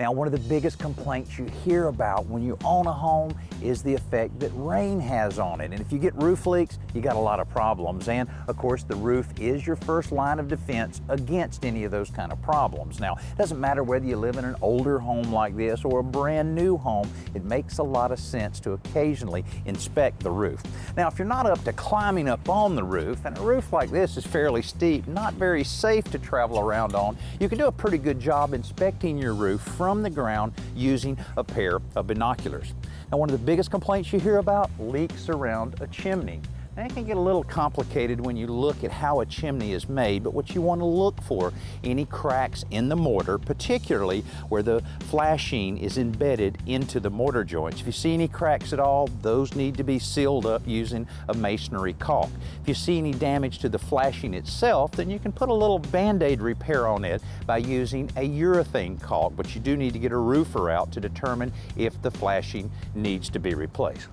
Now, one of the biggest complaints you hear about when you own a home is the effect that rain has on it. And if you get roof leaks, you got a lot of problems. And of course, the roof is your first line of defense against any of those kind of problems. Now, it doesn't matter whether you live in an older home like this or a brand new home, it makes a lot of sense to occasionally inspect the roof. Now, if you're not up to climbing up on the roof, and a roof like this is fairly steep, not very safe to travel around on, you can do a pretty good job inspecting your roof from the ground using a pair of binoculars. Now, one of the biggest complaints you hear about, leaks around a chimney. Now, it can get a little complicated when you look at how a chimney is made, but what you want to look for, any cracks in the mortar, particularly where the flashing is embedded into the mortar joints. If you see any cracks at all, those need to be sealed up using a masonry caulk. If you see any damage to the flashing itself, then you can put a little Band-Aid repair on it by using a urethane caulk, but you do need to get a roofer out to determine if the flashing needs to be replaced.